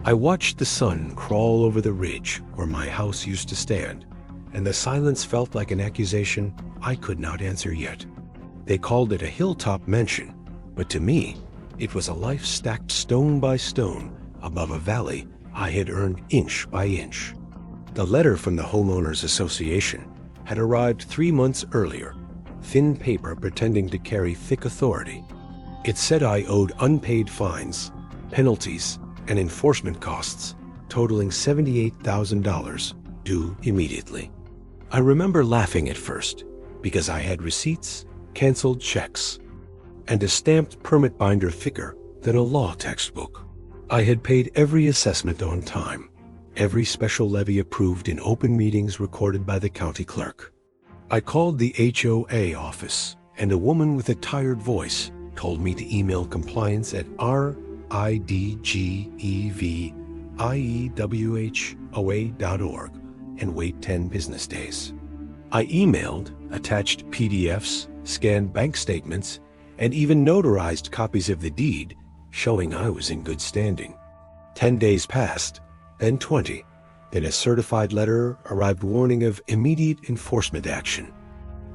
I watched the sun crawl over the ridge where my house used to stand, and the silence felt like an accusation I could not answer yet. They called it a hilltop mansion, but to me, it was a life stacked stone by stone above a valley I had earned inch by inch. The letter from the Homeowners Association had arrived 3 months earlier, thin paper pretending to carry thick authority. It said I owed unpaid fines, penalties, and enforcement costs totaling $78,000 due immediately. I remember laughing at first because I had receipts, canceled checks, and a stamped permit binder thicker than a law textbook. I had paid every assessment on time, every special levy approved in open meetings recorded by the county clerk. I called the HOA office, and a woman with a tired voice told me to email compliance at ridgeviewoa.org and wait 10 business days. I emailed, attached PDFs, scanned bank statements, and even notarized copies of the deed, showing I was in good standing. 10 days passed, then 20. Then a certified letter arrived warning of immediate enforcement action.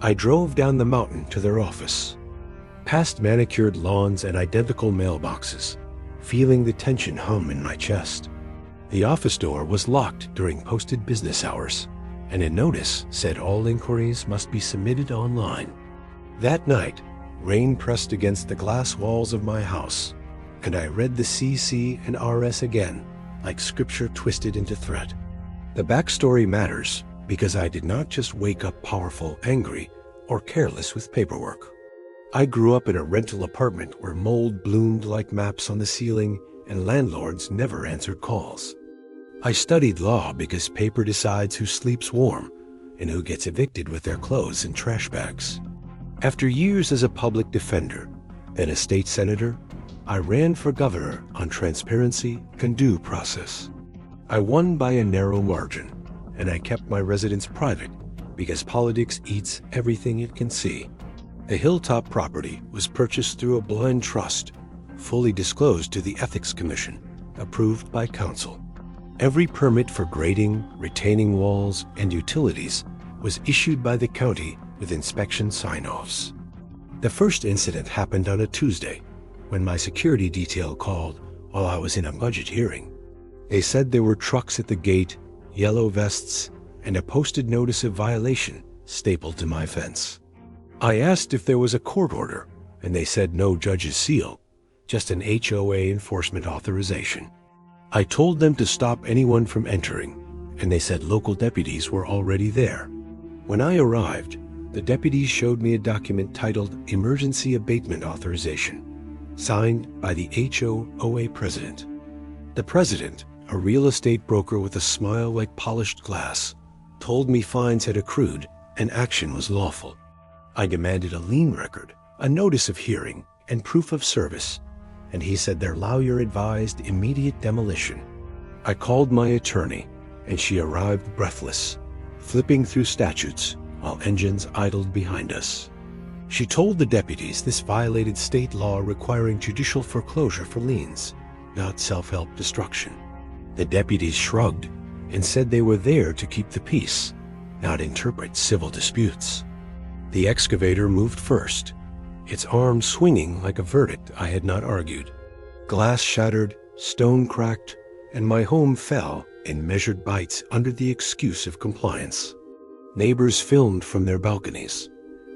I drove down the mountain to their office, past manicured lawns and identical mailboxes, feeling the tension hum in my chest. The office door was locked during posted business hours, and a notice said all inquiries must be submitted online. That night, rain pressed against the glass walls of my house, and I read the CC and RS again, like scripture twisted into thread. The backstory matters because I did not just wake up powerful, angry, or careless with paperwork. I grew up in a rental apartment where mold bloomed like maps on the ceiling and landlords never answered calls. I studied law because paper decides who sleeps warm and who gets evicted with their clothes in trash bags. After years as a public defender, then a state senator, I ran for governor on transparency and due process. I won by a narrow margin, and I kept my residence private because politics eats everything it can see. The Hilltop property was purchased through a blind trust, fully disclosed to the Ethics Commission, approved by council. Every permit for grading, retaining walls, and utilities was issued by the county with inspection sign-offs. The first incident happened on a Tuesday, when my security detail called while I was in a budget hearing. They said there were trucks at the gate, yellow vests, and a posted notice of violation stapled to my fence. I asked if there was a court order, and they said no judge's seal, just an HOA enforcement authorization. I told them to stop anyone from entering, and they said local deputies were already there. When I arrived, the deputies showed me a document titled Emergency Abatement Authorization, signed by the HOA president. The president, a real estate broker with a smile like polished glass, told me fines had accrued and action was lawful. I demanded a lien record, a notice of hearing, and proof of service, and he said their lawyer advised immediate demolition. I called my attorney, and she arrived breathless, flipping through statutes while engines idled behind us. She told the deputies this violated state law requiring judicial foreclosure for liens, not self-help destruction. The deputies shrugged and said they were there to keep the peace, not interpret civil disputes. The excavator moved first, its arm swinging like a verdict I had not argued. Glass shattered, stone cracked, and my home fell in measured bites under the excuse of compliance. Neighbors filmed from their balconies,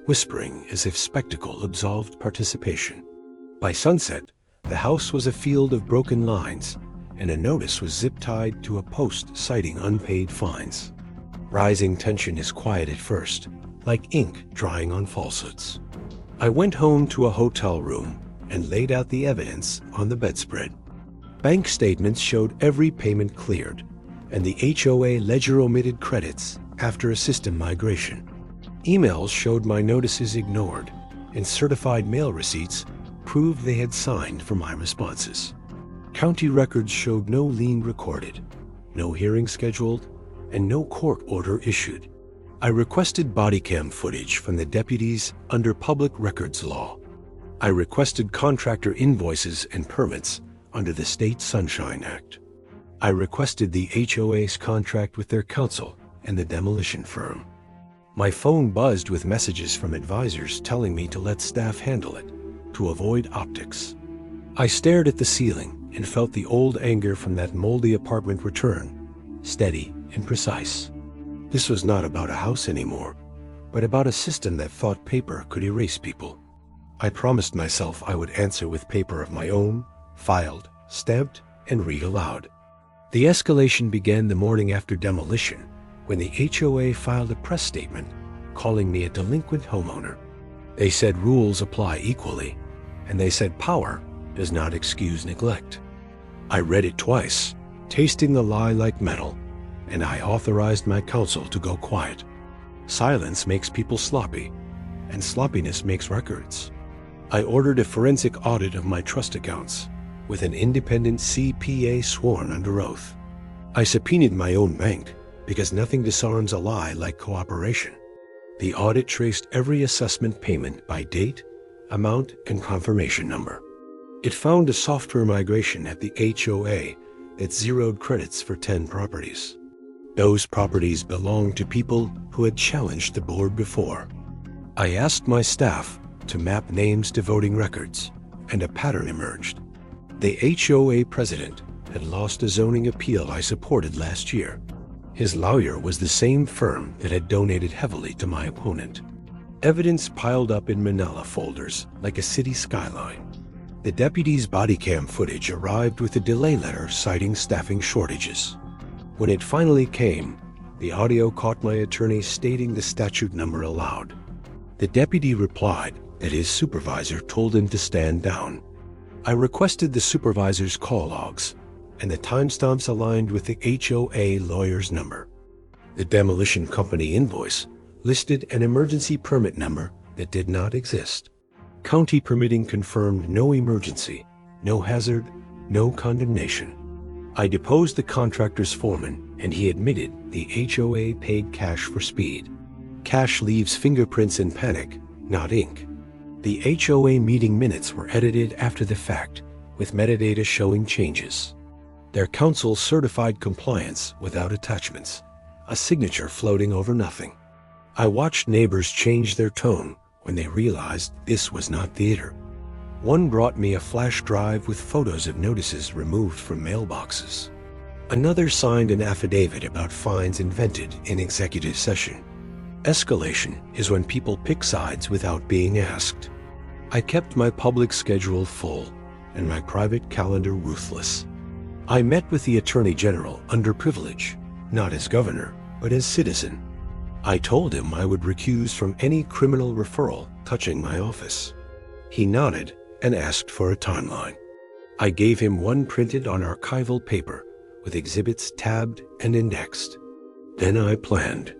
whispering as if spectacle absolved participation. By sunset, the house was a field of broken lines, and a notice was zip-tied to a post citing unpaid fines. Rising tension is quiet at first, like ink drying on falsehoods. I went home to a hotel room and laid out the evidence on the bedspread. Bank statements showed every payment cleared, and the HOA ledger omitted credits after a system migration. Emails showed my notices ignored, and certified mail receipts proved they had signed for my responses. County records showed no lien recorded, no hearing scheduled, and no court order issued. I requested body cam footage from the deputies under public records law. I requested contractor invoices and permits under the State Sunshine Act. I requested the HOA's contract with their counsel and the demolition firm. My phone buzzed with messages from advisors telling me to let staff handle it, to avoid optics. I stared at the ceiling and felt the old anger from that moldy apartment return, steady and precise. This was not about a house anymore, but about a system that thought paper could erase people. I promised myself I would answer with paper of my own, filed, stamped, and read aloud. The escalation began the morning after demolition, when the HOA filed a press statement calling me a delinquent homeowner. They said rules apply equally, and they said power does not excuse neglect. I read it twice, tasting the lie like metal, and I authorized my counsel to go quiet. Silence makes people sloppy, and sloppiness makes records. I ordered a forensic audit of my trust accounts, with an independent CPA sworn under oath. I subpoenaed my own bank, because nothing disarms a lie like cooperation. The audit traced every assessment payment by date, amount, and confirmation number. It found a software migration at the HOA that zeroed credits for 10 properties. Those properties belonged to people who had challenged the board before. I asked my staff to map names to voting records, and a pattern emerged. The HOA president had lost a zoning appeal I supported last year. His lawyer was the same firm that had donated heavily to my opponent. Evidence piled up in manila folders like a city skyline. The deputy's body cam footage arrived with a delay letter citing staffing shortages. When it finally came, the audio caught my attorney stating the statute number aloud. The deputy replied that his supervisor told him to stand down. I requested the supervisor's call logs, and the timestamps aligned with the HOA lawyer's number. The demolition company invoice listed an emergency permit number that did not exist. County permitting confirmed no emergency, no hazard, no condemnation. I deposed the contractor's foreman, and he admitted the HOA paid cash for speed. Cash leaves fingerprints in panic, not ink. The HOA meeting minutes were edited after the fact, with metadata showing changes. Their counsel certified compliance without attachments, a signature floating over nothing. I watched neighbors change their tone when they realized this was not theater. One brought me a flash drive with photos of notices removed from mailboxes. Another signed an affidavit about fines invented in executive session. Escalation is when people pick sides without being asked. I kept my public schedule full and my private calendar ruthless. I met with the Attorney General under privilege, not as governor, but as citizen. I told him I would recuse from any criminal referral touching my office. He nodded and asked for a timeline. I gave him one printed on archival paper with exhibits tabbed and indexed. Then I planned.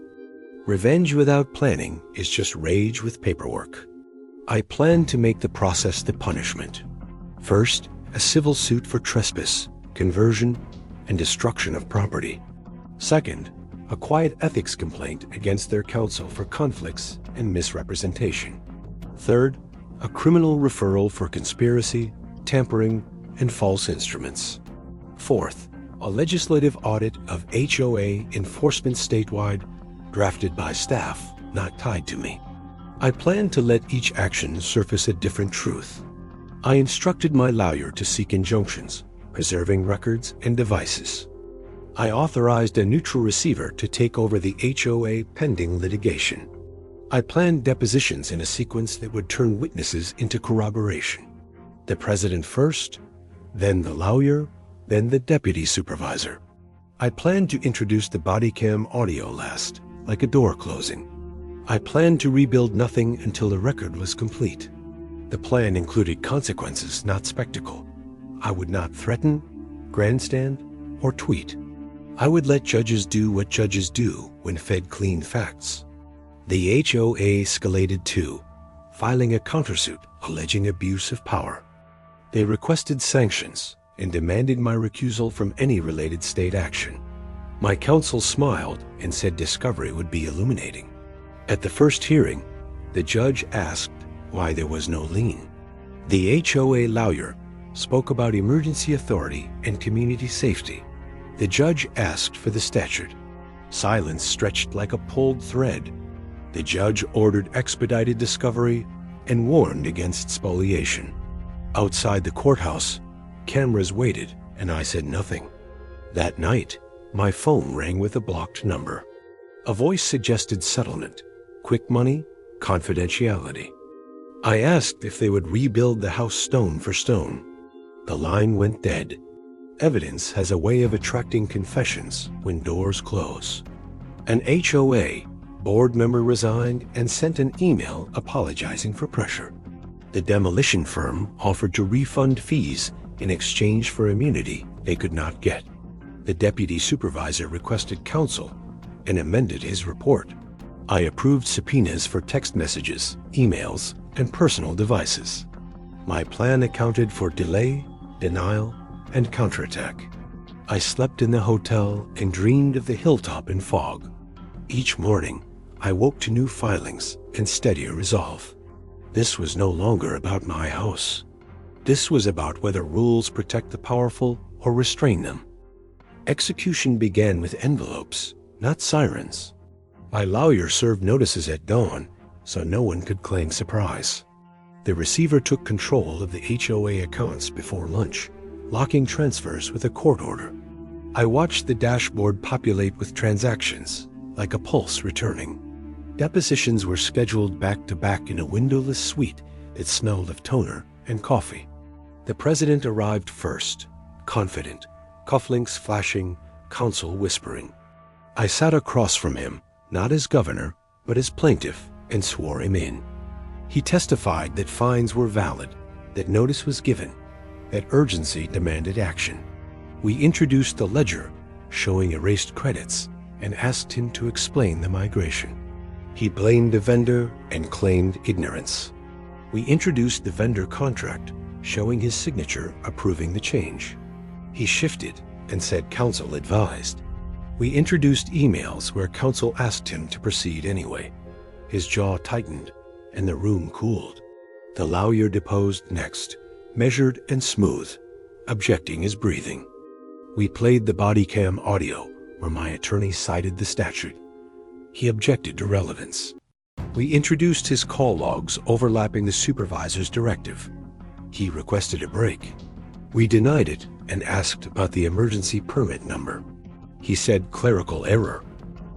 Revenge without planning is just rage with paperwork. I planned to make the process the punishment. First, a civil suit for trespass, conversion, and destruction of property. Second, a quiet ethics complaint against their counsel for conflicts and misrepresentation. Third, a criminal referral for conspiracy, tampering, and false instruments. Fourth, a legislative audit of HOA enforcement statewide, drafted by staff, not tied to me. I planned to let each action surface a different truth. I instructed my lawyer to seek injunctions, preserving records and devices. I authorized a neutral receiver to take over the HOA pending litigation. I planned depositions in a sequence that would turn witnesses into corroboration. The president first, then the lawyer, then the deputy supervisor. I planned to introduce the body cam audio last, like a door closing. I planned to rebuild nothing until the record was complete. The plan included consequences, not spectacle. I would not threaten, grandstand, or tweet. I would let judges do what judges do when fed clean facts. The HOA escalated too, filing a countersuit alleging abuse of power. They requested sanctions and demanded my recusal from any related state action. My counsel smiled and said discovery would be illuminating. At the first hearing, the judge asked why there was no lien. The HOA lawyer spoke about emergency authority and community safety. The judge asked for the statute. Silence stretched like a pulled thread. The judge ordered expedited discovery and warned against spoliation. Outside the courthouse, cameras waited, and I said nothing. That night, my phone rang with a blocked number. A voice suggested settlement, quick money, confidentiality. I asked if they would rebuild the house stone for stone. The line went dead. Evidence has a way of attracting confessions when doors close. An HOA board member resigned and sent an email apologizing for pressure. The demolition firm offered to refund fees in exchange for immunity they could not get. The deputy supervisor requested counsel and amended his report. I approved subpoenas for text messages, emails, and personal devices. My plan accounted for delay, denial, and counterattack. I slept in the hotel and dreamed of the Hilltop in fog. Each morning, I woke to new filings and steadier resolve. This was no longer about my house. This was about whether rules protect the powerful or restrain them. Execution began with envelopes, not sirens. My lawyer served notices at dawn, so no one could claim surprise. The receiver took control of the HOA accounts before lunch, locking transfers with a court order. I watched the dashboard populate with transactions, like a pulse returning. Depositions were scheduled back-to-back in a windowless suite that smelled of toner and coffee. The president arrived first, confident, cufflinks flashing, counsel whispering. I sat across from him, not as governor, but as plaintiff, and swore him in. He testified that fines were valid, that notice was given, that urgency demanded action. We introduced the ledger, showing erased credits, and asked him to explain the migration. He blamed the vendor and claimed ignorance. We introduced the vendor contract, showing his signature approving the change. He shifted and said counsel advised. We introduced emails where counsel asked him to proceed anyway. His jaw tightened and the room cooled. The lawyer deposed next, measured and smooth, objecting his breathing. We played the body cam audio where my attorney cited the statute. He objected to relevance. We introduced his call logs overlapping the supervisor's directive. He requested a break. We denied it and asked about the emergency permit number. He said clerical error.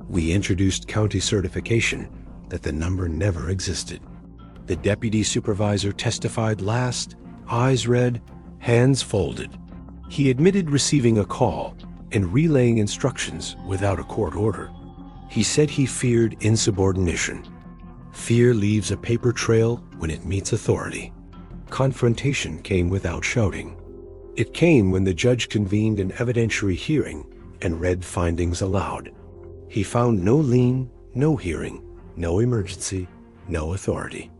We introduced county certification that the number never existed. The deputy supervisor testified last, eyes red, hands folded. He admitted receiving a call and relaying instructions without a court order. He said he feared insubordination. Fear leaves a paper trail when it meets authority. Confrontation came without shouting. It came when the judge convened an evidentiary hearing and read findings aloud. He found no lien, no hearing, no emergency, no authority.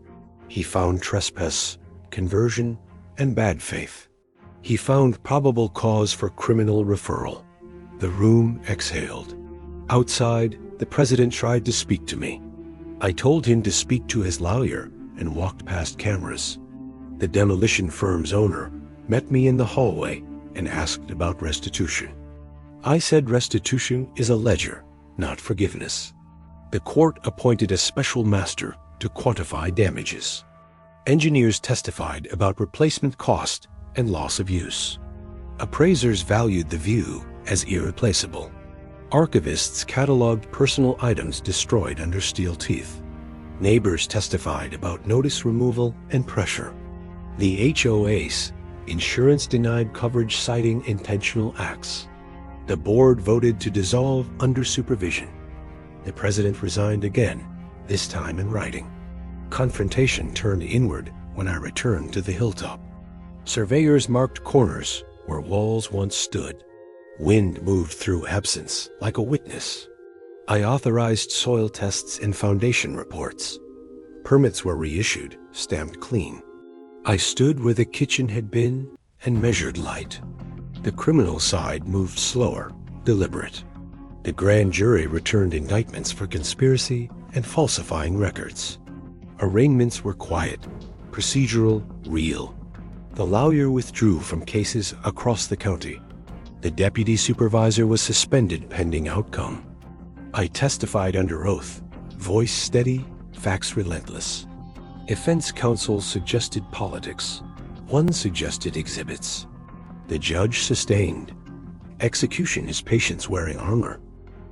He found trespass, conversion, and bad faith. He found probable cause for criminal referral. The room exhaled. Outside, the president tried to speak to me. I told him to speak to his lawyer and walked past cameras. The demolition firm's owner met me in the hallway and asked about restitution. I said restitution is a ledger, not forgiveness. The court appointed a special master to quantify damages. Engineers testified about replacement cost and loss of use. Appraisers valued the view as irreplaceable. Archivists cataloged personal items destroyed under steel teeth. Neighbors testified about notice removal and pressure. The HOA's insurance denied coverage citing intentional acts. The board voted to dissolve under supervision. The president resigned again, this time in writing. Confrontation turned inward when I returned to the Hilltop. Surveyors marked corners where walls once stood. Wind moved through absence like a witness. I authorized soil tests and foundation reports. Permits were reissued, stamped clean. I stood where the kitchen had been and measured light. The criminal side moved slower, deliberate. The grand jury returned indictments for conspiracy and falsifying records. Arraignments were quiet, procedural, real. The lawyer withdrew from cases across the county. The deputy supervisor was suspended pending outcome. I testified under oath, voice steady, facts relentless. Defense counsel suggested politics. One suggested exhibits. The judge sustained. Execution is patience wearing armor.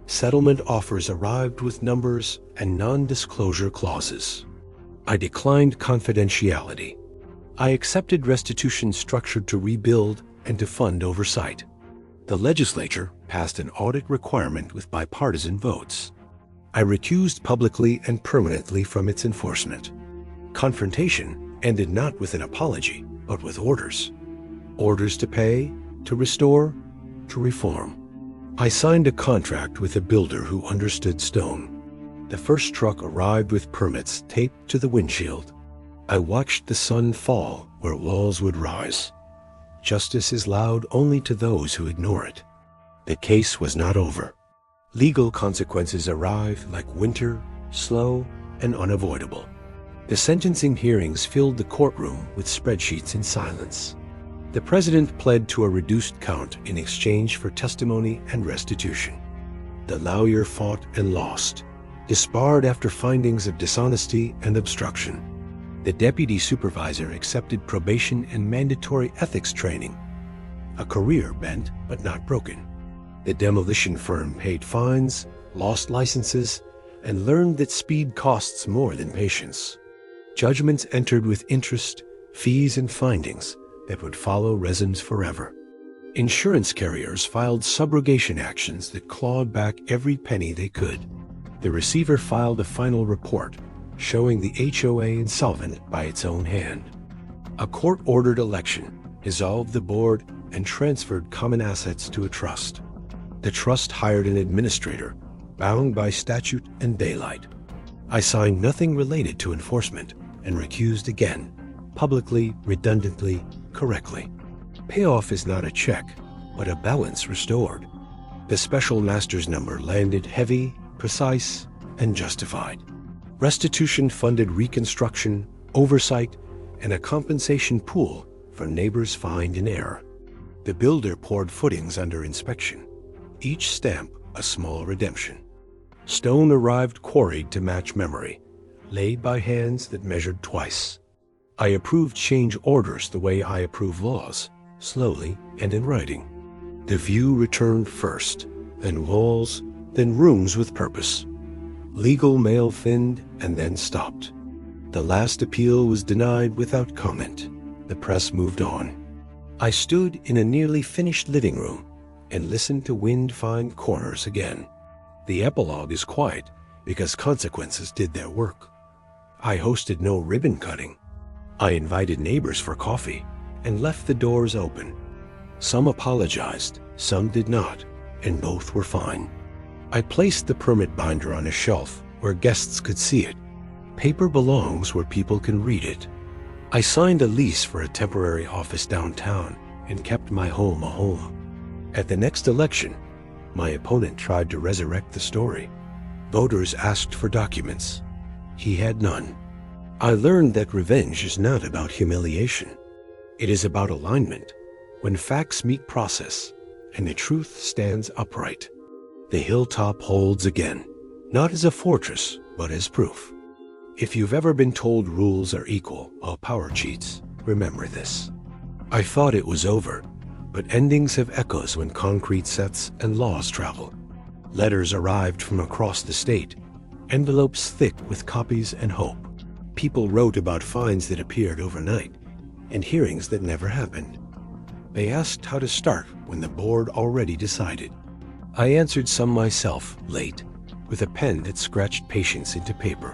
Settlement offers arrived with numbers and non-disclosure clauses. I declined confidentiality. I accepted restitution structured to rebuild and to fund oversight. The legislature passed an audit requirement with bipartisan votes. I recused publicly and permanently from its enforcement. Confrontation ended not with an apology, but with orders. Orders to pay, to restore, to reform. I signed a contract with a builder who understood stone. The first truck arrived with permits taped to the windshield. I watched the sun fall where walls would rise. Justice is loud only to those who ignore it. The case was not over. Legal consequences arrived like winter, slow, and unavoidable. The sentencing hearings filled the courtroom with spreadsheets in silence. The president pled to a reduced count in exchange for testimony and restitution. The lawyer fought and lost, disbarred after findings of dishonesty and obstruction. The deputy supervisor accepted probation and mandatory ethics training. A career bent but not broken. The demolition firm paid fines, lost licenses, and learned that speed costs more than patience. Judgments entered with interest, fees, and findings that would follow residents forever. Insurance carriers filed subrogation actions that clawed back every penny they could. The receiver filed a final report showing the HOA insolvent by its own hand. A court-ordered election dissolved the board and transferred common assets to a trust. The trust hired an administrator, bound by statute and daylight. I signed nothing related to enforcement and recused again, publicly, redundantly, correctly. Payoff is not a check, but a balance restored. The special master's number landed heavy, precise, and justified. Restitution funded reconstruction, oversight, and a compensation pool for neighbors fined in error. The builder poured footings under inspection, each stamp a small redemption. Stone arrived quarried to match memory, laid by hands that measured twice. I approved change orders the way I approve laws, slowly and in writing. The view returned first, then walls, then rooms with purpose. Legal mail thinned and then stopped. The last appeal was denied without comment. The press moved on. I stood in a nearly finished living room and listened to wind find corners again. The epilogue is quiet because consequences did their work. I hosted no ribbon cutting. I invited neighbors for coffee and left the doors open. Some apologized, some did not, and both were fine. I placed the permit binder on a shelf where guests could see it. Paper belongs where people can read it. I signed a lease for a temporary office downtown and kept my home a home. At the next election, my opponent tried to resurrect the story. Voters asked for documents. He had none. I learned that revenge is not about humiliation. It is about alignment, when facts meet process and the truth stands upright. The Hilltop holds again, not as a fortress, but as proof. If you've ever been told rules are equal while power cheats, remember this. I thought it was over, but endings have echoes when concrete sets and laws travel. Letters arrived from across the state, envelopes thick with copies and hope. People wrote about fines that appeared overnight and hearings that never happened. They asked how to start when the board already decided. I answered some myself, late, with a pen that scratched patience into paper.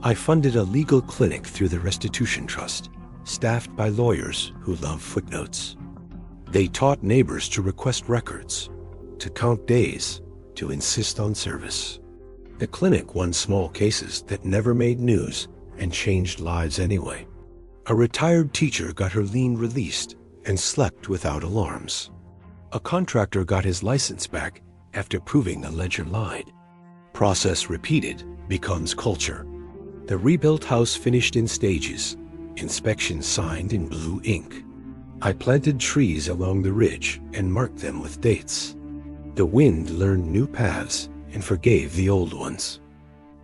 I funded a legal clinic through the Restitution Trust, staffed by lawyers who love footnotes. They taught neighbors to request records, to count days, to insist on service. The clinic won small cases that never made news and changed lives anyway. A retired teacher got her lien released and slept without alarms. A contractor got his license back after proving the ledger lied. Process repeated becomes culture. The rebuilt house finished in stages, inspections signed in blue ink. I planted trees along the ridge and marked them with dates. The wind learned new paths and forgave the old ones.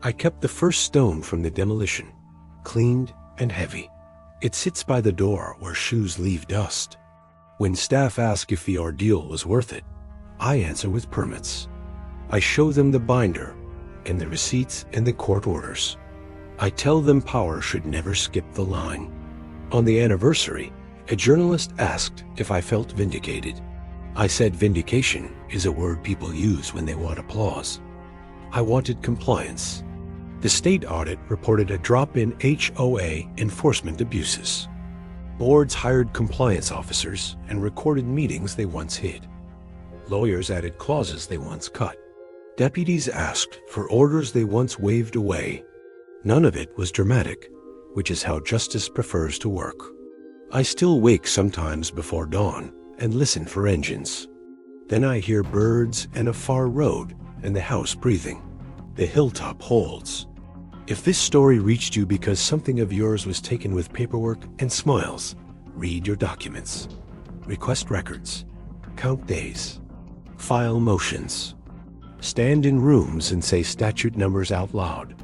I kept the first stone from the demolition, cleaned and heavy. It sits by the door where shoes leave dust. When staff ask if the ordeal was worth it, I answer with permits. I show them the binder and the receipts and the court orders. I tell them power should never skip the line. On the anniversary, a journalist asked if I felt vindicated. I said vindication is a word people use when they want applause. I wanted compliance. The state audit reported a drop in HOA enforcement abuses. Boards hired compliance officers and recorded meetings they once hid. Lawyers added clauses they once cut. Deputies asked for orders they once waved away. None of it was dramatic, which is how justice prefers to work. I still wake sometimes before dawn and listen for engines. Then I hear birds and a far road and the house breathing. The hilltop holds. If this story reached you because something of yours was taken with paperwork and smiles, read your documents. Request records. Count days. File motions. Stand in rooms and say statute numbers out loud.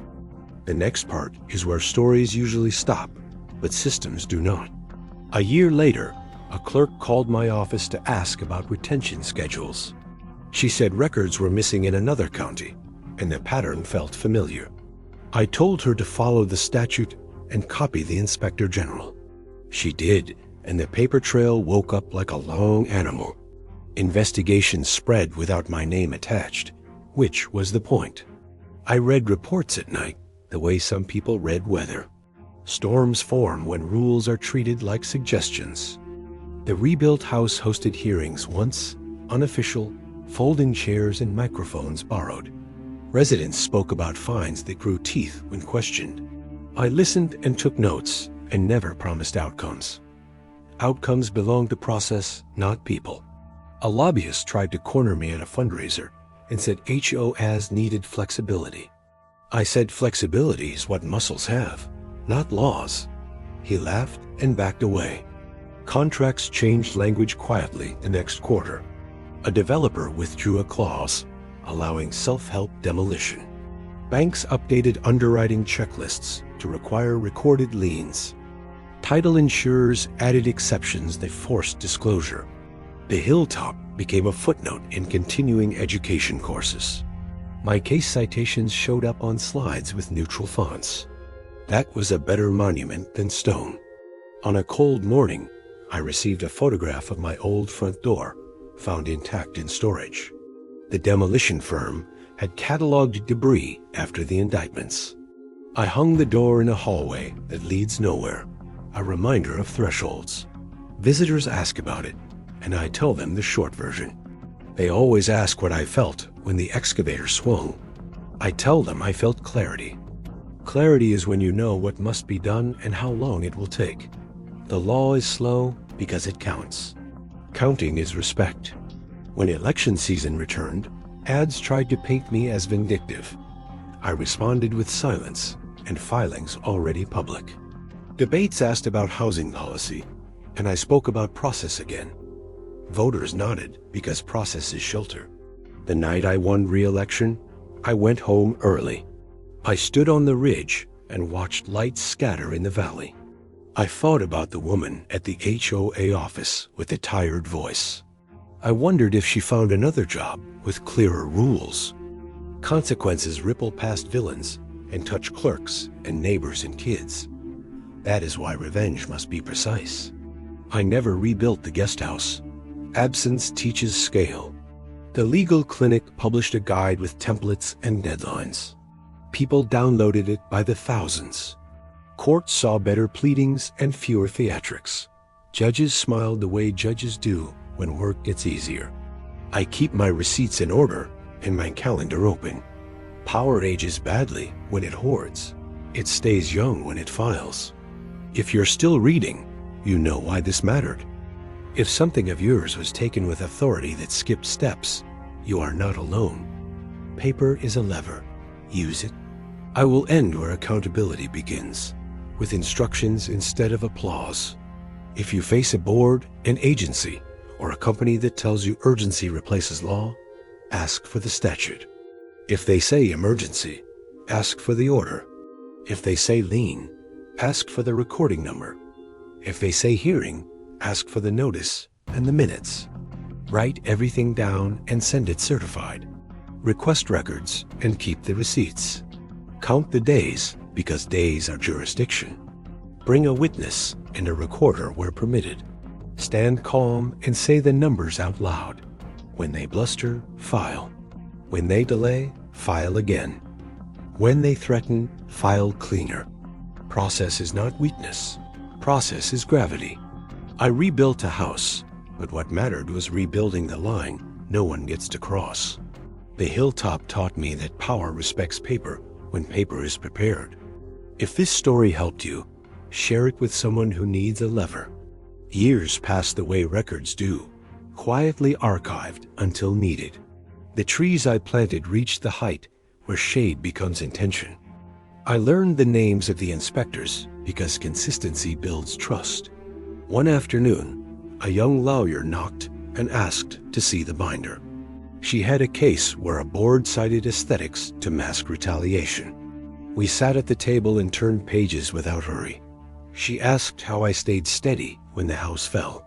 The next part is where stories usually stop, but systems do not. A year later, a clerk called my office to ask about retention schedules. She said records were missing in another county, and the pattern felt familiar. I told her to follow the statute and copy the Inspector General. She did, and the paper trail woke up like a long animal. Investigations spread without my name attached, which was the point. I read reports at night, the way some people read weather. Storms form when rules are treated like suggestions. The rebuilt house hosted hearings once, unofficial, folding chairs and microphones borrowed. Residents spoke about fines that grew teeth when questioned. I listened and took notes and never promised outcomes. Outcomes belong to process, not people. A lobbyist tried to corner me at a fundraiser and said HOAs needed flexibility. I said flexibility is what muscles have, not laws. He laughed and backed away. Contracts changed language quietly the next quarter. A developer withdrew a clause allowing self-help demolition. Banks updated underwriting checklists to require recorded liens. Title insurers added exceptions that forced disclosure. The Hilltop became a footnote in continuing education courses. My case citations showed up on slides with neutral fonts. That was a better monument than stone. On a cold morning, I received a photograph of my old front door, found intact in storage. The demolition firm had cataloged debris after the indictments. I hung the door in a hallway that leads nowhere, a reminder of thresholds. Visitors ask about it, and I tell them the short version. They always ask what I felt when the excavator swung. I tell them I felt clarity. Clarity is when you know what must be done and how long it will take. The law is slow because it counts. Counting is respect. When election season returned, ads tried to paint me as vindictive. I responded with silence and filings already public. Debates asked about housing policy, and I spoke about process again. Voters nodded because process is shelter. The night I won re-election, I went home early. I stood on the ridge and watched lights scatter in the valley. I thought about the woman at the HOA office with the tired voice. I wondered if she found another job with clearer rules. Consequences ripple past villains and touch clerks and neighbors and kids. That is why revenge must be precise. I never rebuilt the guest house. Absence teaches scale. The legal clinic published a guide with templates and deadlines. People downloaded it by the thousands. Courts saw better pleadings and fewer theatrics. Judges smiled the way judges do when work gets easier. I keep my receipts in order and my calendar open. Power ages badly when it hoards. It stays young when it files. If you're still reading, you know why this mattered. If something of yours was taken with authority that skipped steps, you are not alone. Paper is a lever. Use it. I will end where accountability begins, with instructions instead of applause. If you face a board, an agency, or a company that tells you urgency replaces law, ask for the statute. If they say emergency, ask for the order. If they say lien, ask for the recording number. If they say hearing, ask for the notice and the minutes. Write everything down and send it certified. Request records and keep the receipts. Count the days because days are jurisdiction. Bring a witness and a recorder where permitted. Stand calm and say the numbers out loud. When they bluster, file. When they delay, file again. When they threaten, file cleaner. Process is not weakness. Process is gravity. I rebuilt a house, but what mattered was rebuilding the line no one gets to cross. The Hilltop taught me that power respects paper when paper is prepared. If this story helped you, share it with someone who needs a lever. Years pass the way records do, quietly archived until needed. The trees I planted reached the height where shade becomes intention. I learned the names of the inspectors because consistency builds trust. One afternoon, a young lawyer knocked and asked to see the binder. She had a case where a board cited aesthetics to mask retaliation. We sat at the table and turned pages without hurry. She asked how I stayed steady when the house fell.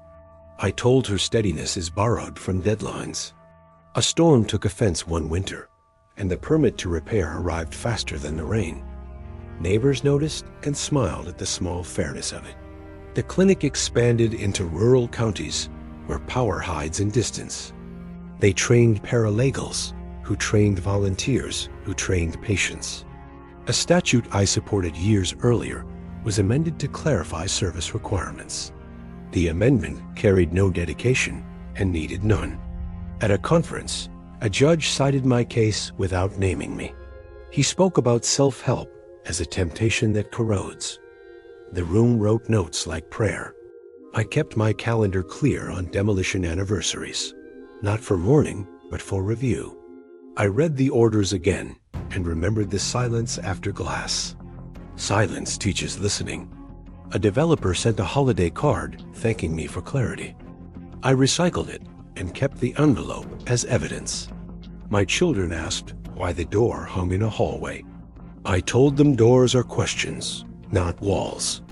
I told her steadiness is borrowed from deadlines. A storm took offense one winter, and the permit to repair arrived faster than the rain. Neighbors noticed and smiled at the small fairness of it. The clinic expanded into rural counties where power hides in distance. They trained paralegals, who trained volunteers, who trained patients. A statute I supported years earlier was amended to clarify service requirements. The amendment carried no dedication and needed none. At a conference, a judge cited my case without naming me. He spoke about self-help as a temptation that corrodes. The room wrote notes like prayer. I kept my calendar clear on demolition anniversaries, not for mourning, but for review. I read the orders again and remembered the silence after glass. Silence teaches listening. A developer sent a holiday card thanking me for clarity. I recycled it and kept the envelope as evidence. My children asked why the door hung in a hallway. I told them doors are questions, not walls.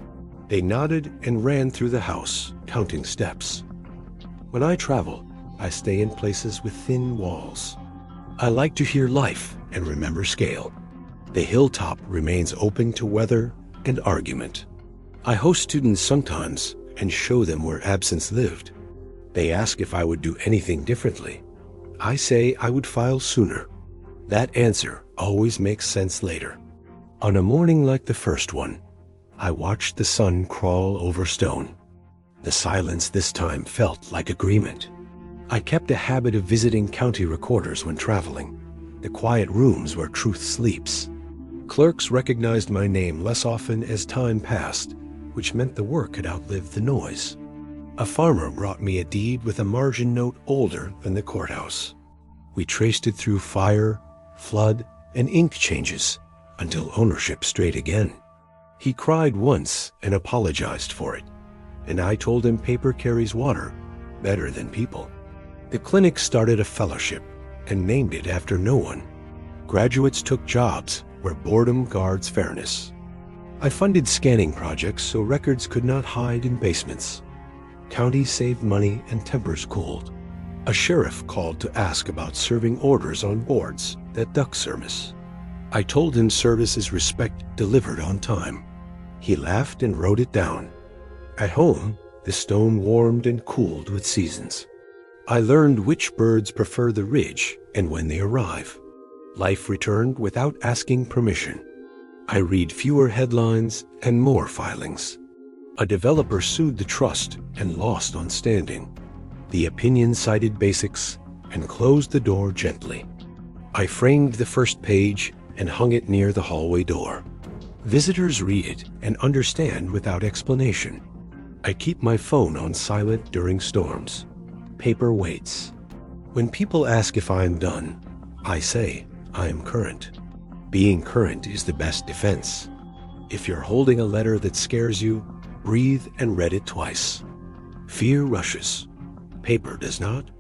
They nodded and ran through the house, counting steps. When I travel, I stay in places with thin walls. I like to hear life and remember scale. The Hilltop remains open to weather and argument. I host students sometimes and show them where absence lived. They ask if I would do anything differently. I say I would file sooner. That answer always makes sense later. On a morning like the first one, I watched the sun crawl over stone. The silence this time felt like agreement. I kept a habit of visiting county recorders when traveling, the quiet rooms where truth sleeps. Clerks recognized my name less often as time passed, which meant the work had outlived the noise. A farmer brought me a deed with a margin note older than the courthouse. We traced it through fire, flood, and ink changes until ownership strayed again. He cried once and apologized for it, and I told him paper carries water better than people. The clinic started a fellowship and named it after no one. Graduates took jobs where boredom guards fairness. I funded scanning projects so records could not hide in basements. Counties saved money and tempers cooled. A sheriff called to ask about serving orders on boards that duck service. I told him service is respect delivered on time. He laughed and wrote it down. At home, the stone warmed and cooled with seasons. I learned which birds prefer the ridge and when they arrive. Life returned without asking permission. I read fewer headlines and more filings. A developer sued the trust and lost on standing. The opinion cited basics and closed the door gently. I framed the first page and hung it near the hallway door. Visitors read it and understand without explanation. I keep my phone on silent during storms. Paper waits. When people ask if I'm done, I say I am current. Being current is the best defense. If you're holding a letter that scares you, breathe and read it twice. Fear rushes. Paper does not.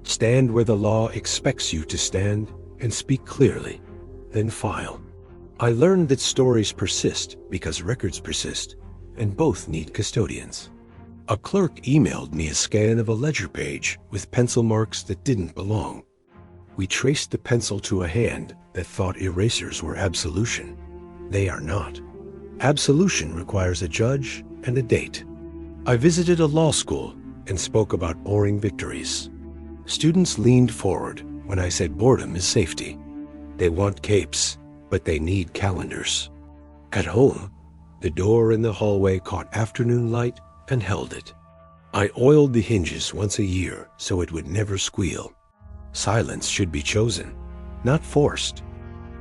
Stand where the law expects you to stand and speak clearly, then file. I learned that stories persist because records persist, and both need custodians. A clerk emailed me a scan of a ledger page with pencil marks that didn't belong. We traced the pencil to a hand that thought erasers were absolution. They are not. Absolution requires a judge and a date. I visited a law school and spoke about boring victories. Students leaned forward when I said boredom is safety. They want capes, but they need calendars. At home, the door in the hallway caught afternoon light and held it. I oiled the hinges once a year so it would never squeal. Silence should be chosen, not forced.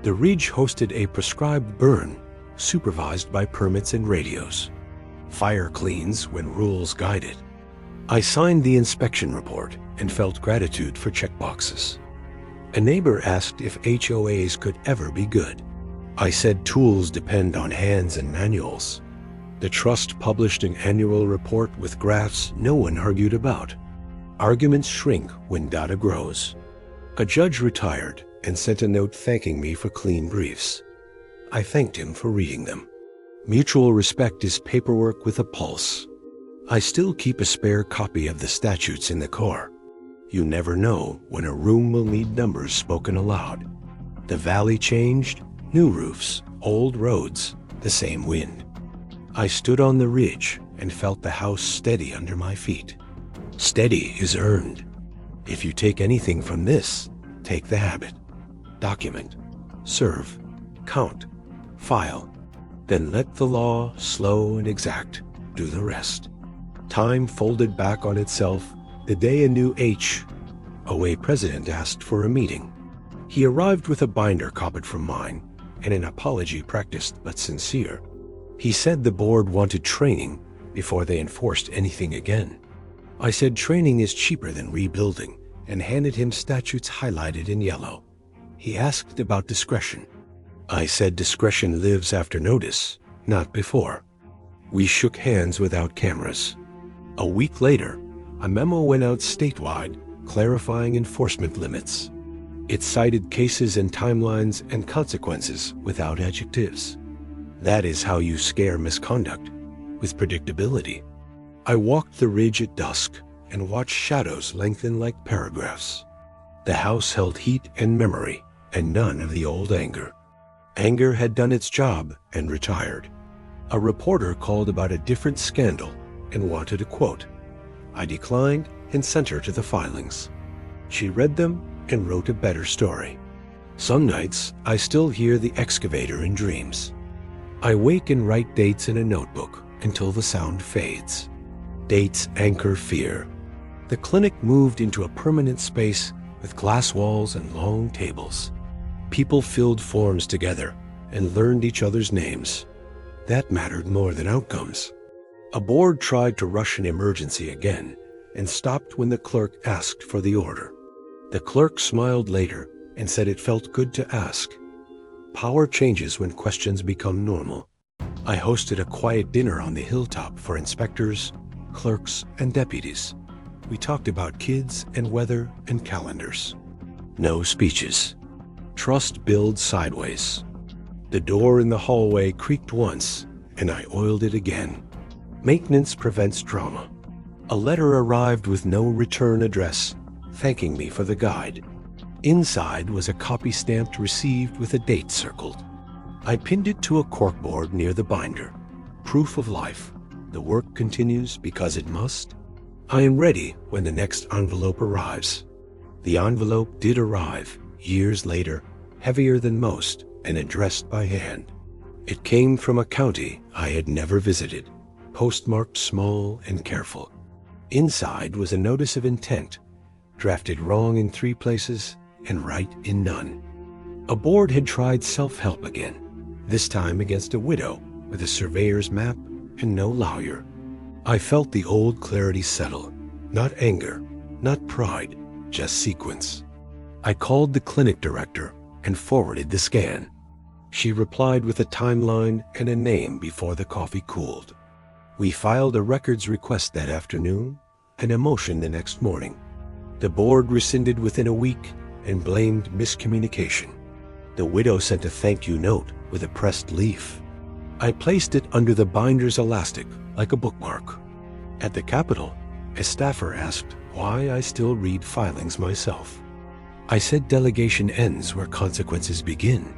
The Ridge hosted a prescribed burn, supervised by permits and radios. Fire cleans when rules guide it. I signed the inspection report and felt gratitude for checkboxes. A neighbor asked if HOAs could ever be good. I said tools depend on hands and manuals. The trust published an annual report with graphs no one argued about. Arguments shrink when data grows. A judge retired and sent a note thanking me for clean briefs. I thanked him for reading them. Mutual respect is paperwork with a pulse. I still keep a spare copy of the statutes in the car. You never know when a room will need numbers spoken aloud. The valley changed, new roofs, old roads, the same wind. I stood on the ridge and felt the house steady under my feet. Steady is earned. If you take anything from this, take the habit. Document, serve, count, file. Then let the law, slow and exact, do the rest. Time folded back on itself the day a new HOA president asked for a meeting. He arrived with a binder copied from mine and an apology practiced but sincere. He said the board wanted training before they enforced anything again. I said training is cheaper than rebuilding and handed him statutes highlighted in yellow. He asked about discretion. I said discretion lives after notice, not before. We shook hands without cameras. A week later, a memo went out statewide clarifying enforcement limits. It cited cases and timelines and consequences without adjectives. That is how you scare misconduct, with predictability. I walked the ridge at dusk and watched shadows lengthen like paragraphs. The house held heat and memory, and none of the old anger. Anger had done its job and retired. A reporter called about a different scandal and wanted a quote. I declined and sent her to the filings. She read them and wrote a better story. Some nights, I still hear the excavator in dreams. I wake and write dates in a notebook until the sound fades. Dates anchor fear. The clinic moved into a permanent space with glass walls and long tables. People filled forms together and learned each other's names. That mattered more than outcomes. A board tried to rush an emergency again and stopped when the clerk asked for the order. The clerk smiled later and said it felt good to ask. Power changes when questions become normal. I hosted a quiet dinner on the Hilltop for inspectors, clerks, and deputies. We talked about kids and weather and calendars. No speeches. Trust builds sideways. The door in the hallway creaked once, and I oiled it again. Maintenance prevents drama. A letter arrived with no return address, thanking me for the guide. Inside was a copy stamped received with a date circled. I pinned it to a corkboard near the binder. Proof of life. The work continues because it must. I am ready when the next envelope arrives. The envelope did arrive, years later, heavier than most, and addressed by hand. It came from a county I had never visited, postmarked small and careful. Inside was a notice of intent, drafted wrong in 3 places and right in none. A board had tried self-help again, this time against a widow with a surveyor's map and no lawyer. I felt the old clarity settle, not anger, not pride, just sequence. I called the clinic director and forwarded the scan. She replied with a timeline and a name before the coffee cooled. We filed a records request that afternoon and a motion the next morning. The board rescinded within a week and blamed miscommunication. The widow sent a thank you note with a pressed leaf. I placed it under the binder's elastic like a bookmark. At the Capitol, a staffer asked why I still read filings myself. I said delegation ends where consequences begin.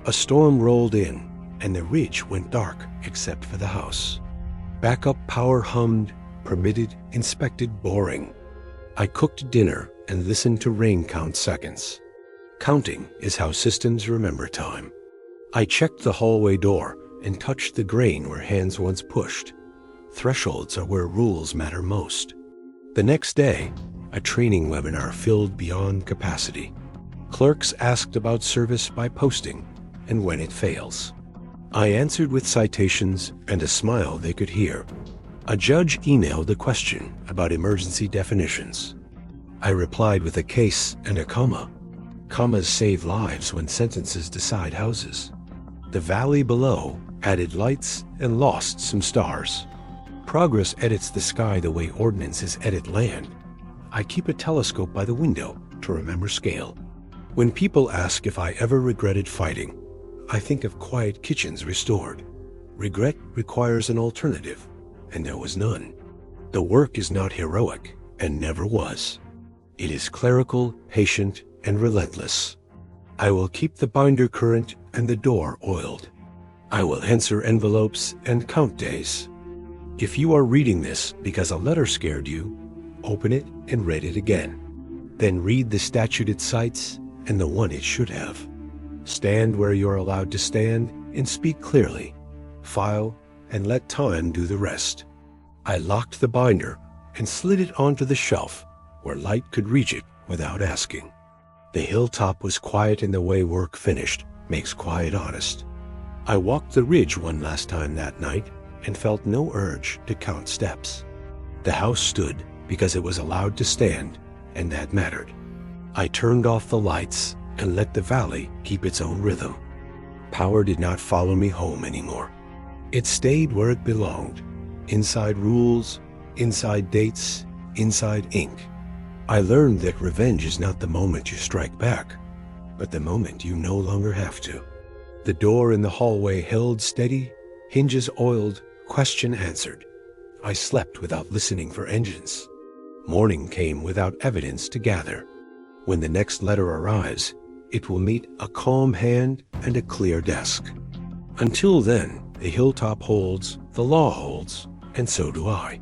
A storm rolled in, and the ridge went dark except for the house. Backup power hummed, permitted, inspected, boring. I cooked dinner and listened to rain count seconds. Counting is how systems remember time. I checked the hallway door and touched the grain where hands once pushed. Thresholds are where rules matter most. The next day, a training webinar filled beyond capacity. Clerks asked about service by posting and when it fails. I answered with citations and a smile they could hear. A judge emailed a question about emergency definitions. I replied with a case and a comma. Commas save lives when sentences decide houses. The valley below added lights and lost some stars. Progress edits the sky the way ordinances edit land. I keep a telescope by the window to remember scale. When people ask if I ever regretted fighting, I think of quiet kitchens restored. Regret requires an alternative, and there was none. The work is not heroic, and never was. It is clerical, patient, and relentless. I will keep the binder current and the door oiled. I will answer envelopes and count days. If you are reading this because a letter scared you, open it and read it again. Then read the statute it cites and the one it should have. Stand where you're allowed to stand and speak clearly. File and let time do the rest. I locked the binder and slid it onto the shelf where light could reach it without asking. The hilltop was quiet in the way work finished makes quiet honest. I walked the ridge one last time that night and felt no urge to count steps. The house stood because it was allowed to stand, and that mattered. I turned off the lights and let the valley keep its own rhythm. Power did not follow me home anymore. It stayed where it belonged, inside rules, inside dates, inside ink. I learned that revenge is not the moment you strike back, but the moment you no longer have to. The door in the hallway held steady, hinges oiled, question answered. I slept without listening for engines. Morning came without evidence to gather. When the next letter arrives, it will meet a calm hand and a clear desk. Until then, the hilltop holds, the law holds, and so do I.